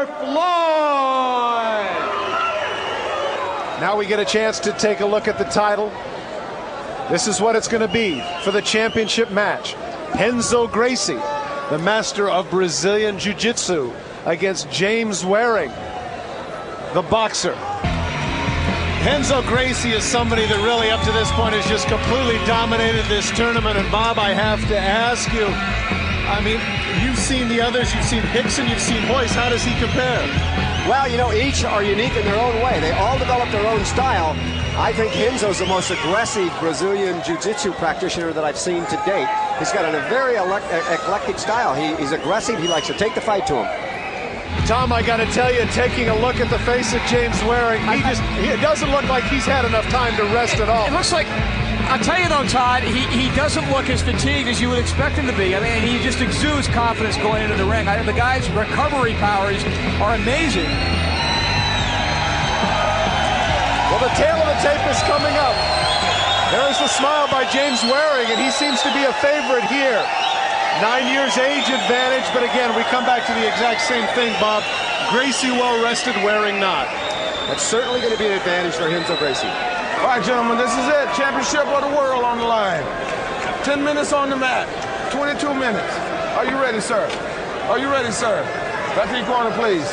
Floyd. Now we get a chance to take a look at the title. This is what it's going to be for the championship match. Renzo Gracie, the master of Brazilian Jiu-Jitsu, against James Waring, the boxer. Renzo Gracie is somebody that really up to this point has just completely dominated this tournament. And Bob, I have to ask you, I mean, you've seen the others, you've seen Hickson, you've seen Hoyce. How does he compare? Well, you know, each are unique in their own way. They all develop their own style. I think Renzo's the most aggressive Brazilian Jiu-Jitsu practitioner that I've seen to date. He's got a very eclectic style. He's aggressive. He likes to take the fight to him. Tom, I got to tell you, taking a look at the face of James Waring, it doesn't look like he's had enough time to rest at all. It looks like, I'll tell you though, Todd, he doesn't look as fatigued as you would expect him to be. I mean, he just exudes confidence going into the ring. The guy's recovery powers are amazing. Well, the tail of the tape is coming up. There's the smile by James Waring, and he seems to be a favorite here. 9 years age advantage, but again, we come back to the exact same thing, Bob. Gracie well rested, Waring not. That's certainly going to be an advantage for Renzo Gracie. All right, gentlemen, this is it. Championship of the world on the line. 10 minutes on the mat. 22 minutes. Are you ready, sir? Are you ready, sir? Back to your corner, please.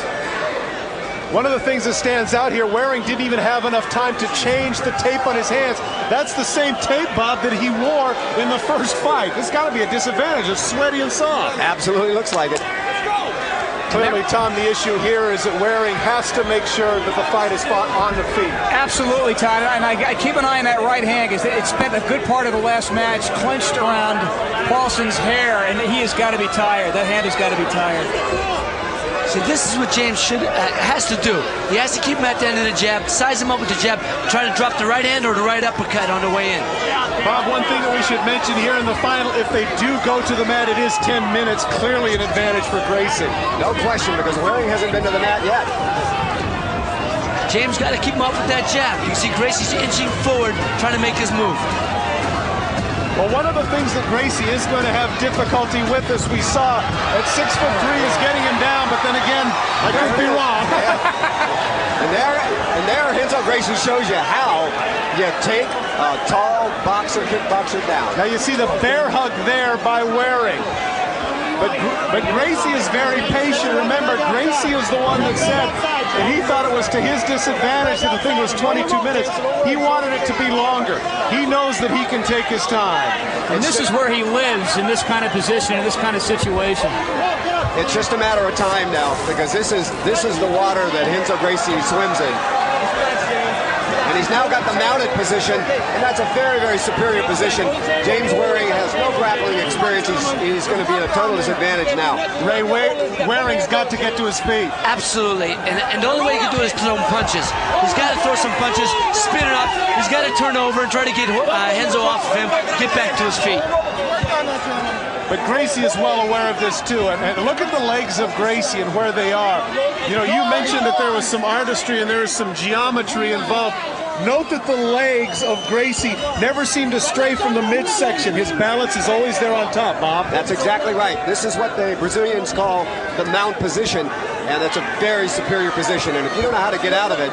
One of the things that stands out here, Waring didn't even have enough time to change the tape on his hands. That's the same tape, Bob, that he wore in the first fight. This got to be a disadvantage. It's sweaty and soft. Absolutely looks like it. Clearly, Tom, the issue here is that Waring has to make sure that the fight is fought on the feet. Absolutely, Todd. And I keep an eye on that right hand because it spent a good part of the last match clenched around Paulson's hair, and he has got to be tired. That hand has got to be tired. So this is what James has to do. He has to keep him at the end of the jab, size him up with the jab, try to drop the right hand or the right uppercut on the way in. Bob, one thing that we should mention here in the final, if they do go to the mat, it is 10 minutes, clearly an advantage for Gracie. No question, because Waring hasn't been to the mat yet. James got to keep him up with that jab. You can see Gracie's inching forward, trying to make his move. Well, one of the things that Gracie is going to have difficulty with, as we saw at 6'3", is getting him down, but then again, I could be wrong. and there, Renzo Gracie shows you how you take a tall boxer, kickboxer down. Now you see the bear hug there by Waring. But Gracie is very patient. Remember, Gracie is the one that said that he thought it was to his disadvantage that the thing was 22 minutes. He wanted it to be longer. He knows that he can take his time. And this is where he lives, in this kind of position, in this kind of situation. It's just a matter of time now, because this is the water that Renzo Gracie swims in. And he's now got the mounted position, and that's a very, very superior position. James Waring has no grappling experience. He's going to be at a total disadvantage now. Ray, Waring's got to get to his feet. Absolutely, and the only way he can do it is throw punches. He's got to throw some punches, spin it up. He's got to turn over and try to get Renzo off of him, get back to his feet. But Gracie is well aware of this too, and look at the legs of Gracie and where they are. You know, you mentioned that there was some artistry and there was some geometry involved. Note that the legs of Gracie never seem to stray from the midsection. His balance is always there on top, Bob. That's exactly right. This is what the Brazilians call the mount position, and it's a very superior position. And if you don't know how to get out of it,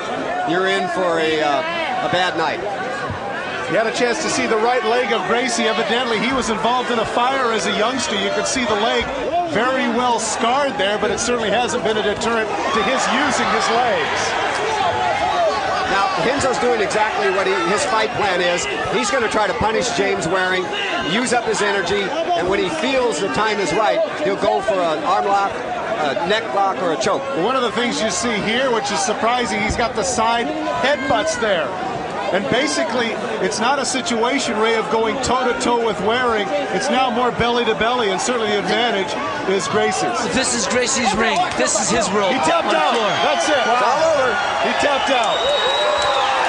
you're in for a bad night. You had a chance to see the right leg of Gracie. Evidently, he was involved in a fire as a youngster. You could see the leg very well scarred there, but it certainly hasn't been a deterrent to his using his legs. Now, Renzo's doing exactly what his fight plan is. He's going to try to punish James Waring, use up his energy, and when he feels the time is right, he'll go for an arm lock, a neck lock, or a choke. Well, one of the things you see here, which is surprising, he's got the side headbutts there. And basically, it's not a situation, Ray, of going toe-to-toe with Waring. It's now more belly-to-belly, and certainly the advantage is Gracie's. This is Gracie's ring. This is his world. He tapped out. That's it. It's all over. He tapped out.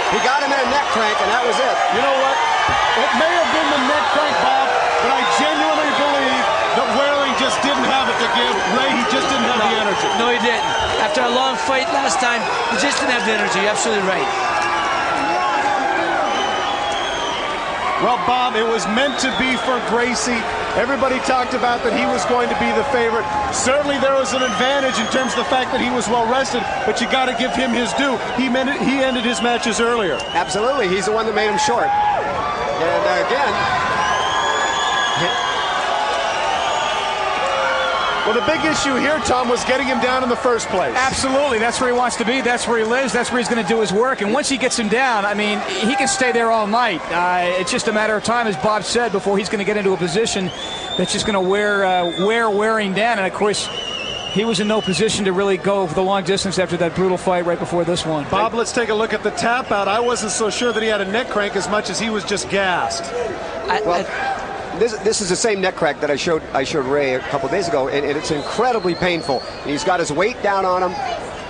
He got him in a neck crank, and that was it. You know what? It may have been the neck crank, Bob, but I genuinely believe that Waring just didn't have it to give. Ray, he just didn't have the energy. No, he didn't. After a long fight last time, he just didn't have the energy. You're absolutely right. Well, Bob, it was meant to be for Gracie. Everybody talked about that he was going to be the favorite. Certainly there was an advantage in terms of the fact that he was well rested, but you got to give him his due. He ended his matches earlier. Absolutely. He's the one that made him short. And again... Well, the big issue here, Tom, was getting him down in the first place. Absolutely. That's where he wants to be. That's where he lives. That's where he's going to do his work. And once he gets him down, I mean, he can stay there all night. It's just a matter of time, as Bob said, before he's going to get into a position that's just going to wearing down. And, of course, he was in no position to really go for the long distance after that brutal fight right before this one. Bob, let's take a look at the tap out. I wasn't so sure that he had a neck crank as much as he was just gassed. This is the same neck crack that I showed Ray a couple days ago, and it's incredibly painful. And he's got his weight down on him,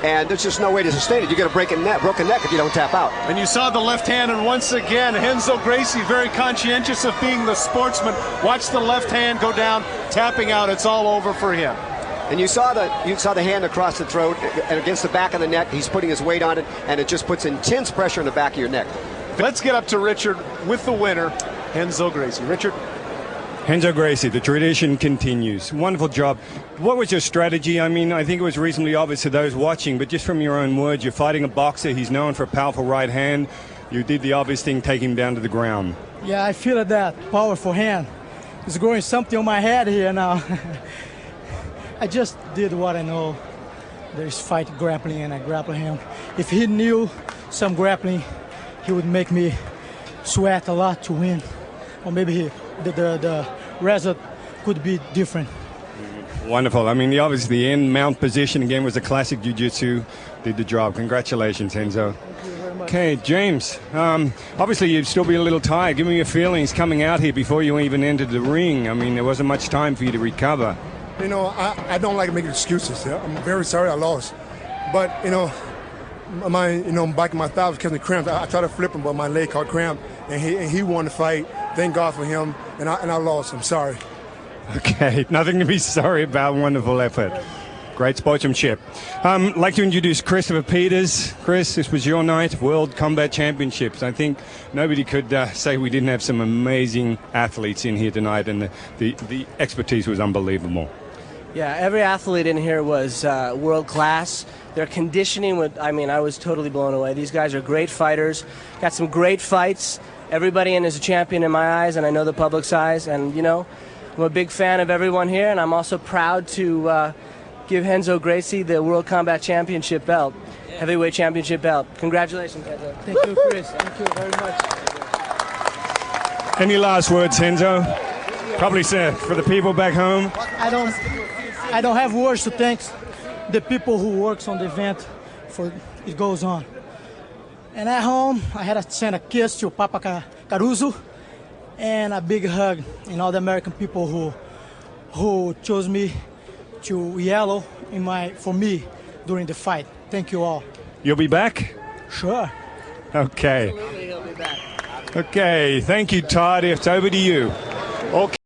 and there's just no way to sustain it. You get a broken neck if you don't tap out. And you saw the left hand, and once again, Renzo Gracie, very conscientious of being the sportsman. Watch the left hand go down, tapping out. It's all over for him. And you saw the hand across the throat and against the back of the neck. He's putting his weight on it, and it just puts intense pressure in the back of your neck. Let's get up to Richard with the winner, Renzo Gracie. Richard. Renzo Gracie, the tradition continues. Wonderful job. What was your strategy? I mean, I think it was reasonably obvious to those watching, but just from your own words, you're fighting a boxer. He's known for a powerful right hand. You did the obvious thing, take him down to the ground. Yeah, I feel that powerful hand. It's growing something on my head here now. I just did what I know. There's fight grappling, and I grapple him. If he knew some grappling, he would make me sweat a lot to win. Or maybe the result could be different. Wonderful. I mean, obviously the end mount position again was a classic jiu-jitsu. Did the job. Congratulations, Renzo. Thank you very much. Okay, James. Obviously you'd still be a little tired. Give me your feelings coming out here before you even entered the ring. I mean, there wasn't much time for you to recover. You know, I don't like making excuses. Yeah? I'm very sorry I lost. But, back in my thigh was catching cramps. I tried to flip him, but my leg caught cramp, and he won the fight. Thank God for him, and I lost. I'm sorry. Okay, nothing to be sorry about. Wonderful effort. Great sportsmanship. I'd like to introduce Christopher Peters. Chris, this was your night, World Combat Championships. I think nobody could say we didn't have some amazing athletes in here tonight, and the expertise was unbelievable. Yeah, every athlete in here was world class. Their conditioning, I was totally blown away. These guys are great fighters, got some great fights. Everybody in is a champion in my eyes, and I know the public's eyes. And, I'm a big fan of everyone here, and I'm also proud to give Renzo Gracie the World Combat Championship belt, heavyweight championship belt. Congratulations, Renzo. Thank you, Chris. Thank you very much. Any last words, Renzo? Probably said for the people back home. I don't have words to thank the people who works on the event for it goes on. And at home, I had to send a kiss to Papa Caruso and a big hug and all the American people who chose me to yellow for me during the fight. Thank you all. You'll be back? Sure. Okay. Absolutely, he'll be back. Okay, thank you, Todd. It's over to you. Okay.